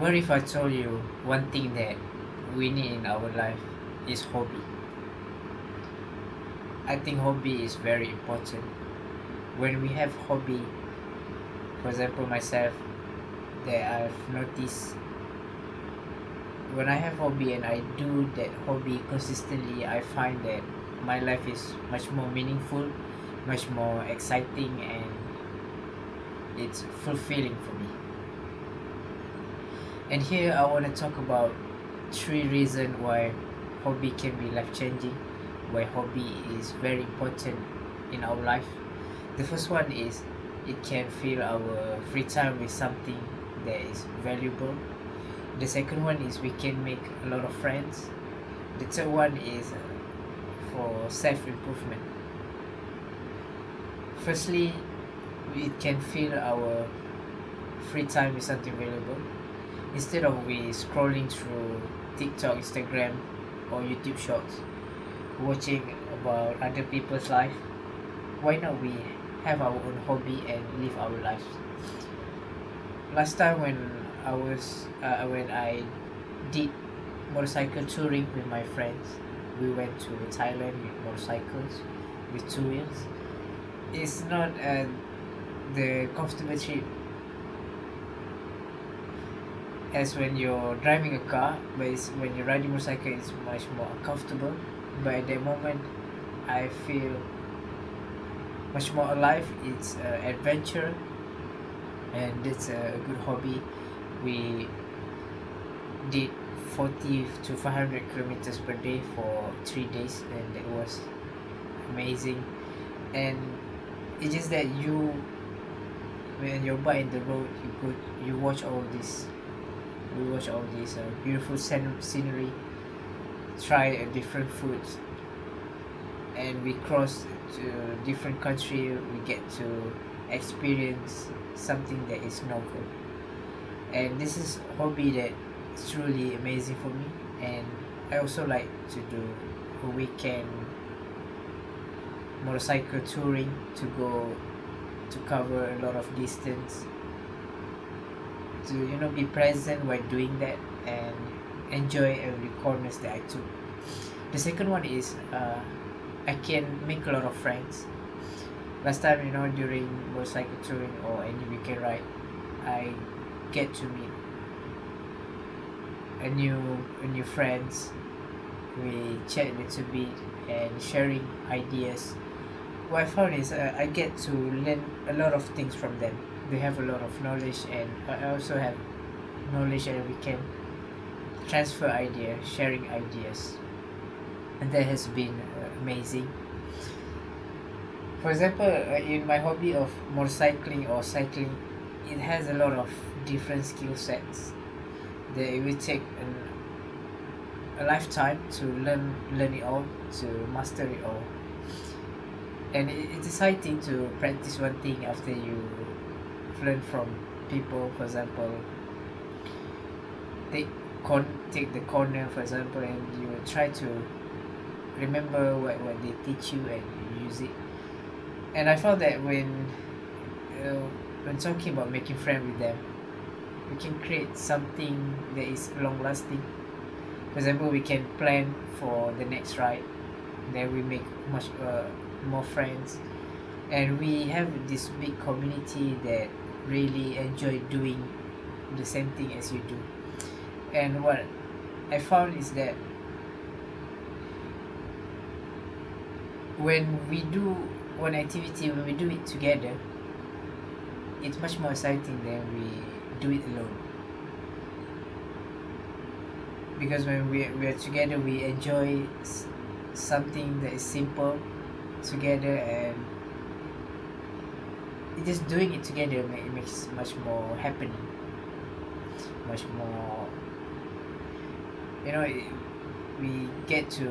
What if I told you one thing that we need in our life is hobby? I think hobby is very important. When we have hobby, for example myself, that I've noticed when I have hobby and I do that hobby consistently, I find that my life is much more meaningful, much more exciting, and it's fulfilling for me. And here I want to talk about three reasons why hobby can be life changing, why hobby is very important in our life. The first one is it can fill our free time with something that is valuable. The second one is we can make a lot of friends. The third one is for self improvement. Firstly, it can fill our free time with something valuable. Instead of we scrolling through TikTok, Instagram, or YouTube shorts, watching about other people's life, why not we have our own hobby and live our lives? Last time when I did motorcycle touring with my friends, we went to Thailand with motorcycles with two wheels. It's not the comfortable trip as when you're driving a car, but it's, when you're riding motorcycle, it's much more comfortable. But at that moment, I feel much more alive. It's adventure, and it's a good hobby. We did 40 to 500 kilometers per day for 3 days, and it was amazing. And it's just that you, when you're by in the road, you watch all this, we watch all these beautiful scenery, try different foods, and we cross to different country. We get to experience something that is novel, and this is hobby that is truly amazing for me. And I also like to do a weekend motorcycle touring to go to cover a lot of distance, to be present while doing that and enjoy every corners that I took. The second one is I can make a lot of friends. Last time, during motorcycle touring or any weekend ride, I get to meet a new friends. We chat a little bit and sharing ideas. What I found is I get to learn a lot of things from them. They have a lot of knowledge, and I also have knowledge, and we can transfer ideas, sharing ideas, and that has been amazing. For example, in my hobby of motorcycling or cycling, it has a lot of different skill sets that it will take a lifetime to learn it all, to master it all. And it's exciting to practice one thing after you learn from people. For example, take take the corner, for example, and you try to remember what they teach you and you use it. And I found that uh, when talking about making friends with them, we can create something that is long lasting. For example, we can plan for the next ride, then we make much more friends, and we have this big community that really enjoy doing the same thing as you do. And what I found is that when we do one activity, when we do it together, it's much more exciting than we do it alone. Because when we are together, we enjoy something that is simple together, and just doing it together makes much more happening, much more, you know it, we get to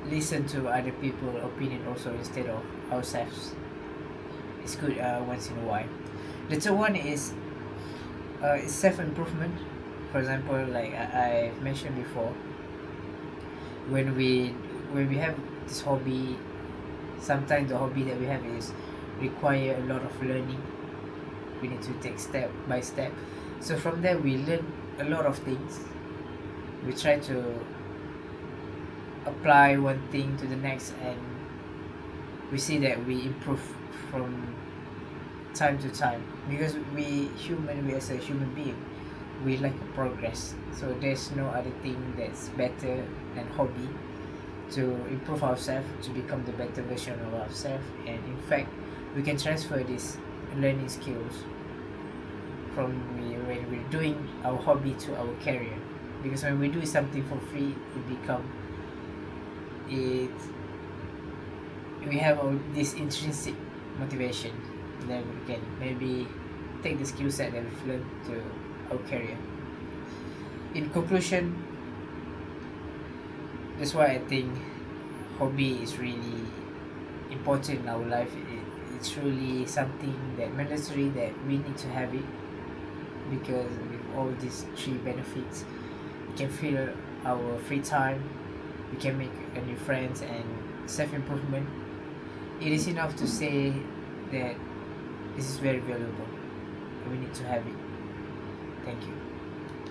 listen to other people opinion also instead of ourselves. It's good once in a while. The third one is self-improvement. For example, like I mentioned before, when we have this hobby, sometimes the hobby that we have is require a lot of learning. We need to take step by step, So from there we learn a lot of things. We try to apply one thing to the next, and we see that we improve from time to time, because we as a human being, we like progress. So there's no other thing that's better than hobby, to improve ourselves, to become the better version of ourselves. And in fact, we can transfer these learning skills from when we're doing our hobby to our career, because when we do something for free, it we have this intrinsic motivation. Then we can maybe take the skill set that we've learned to our career. In conclusion, that's why I think hobby is really important in our life. It's really something that mandatory, that we need to have it, because with all these three benefits, we can fill our free time, we can make a new friends, and self-improvement. It is enough to say that this is very valuable, and we need to have it. Thank you.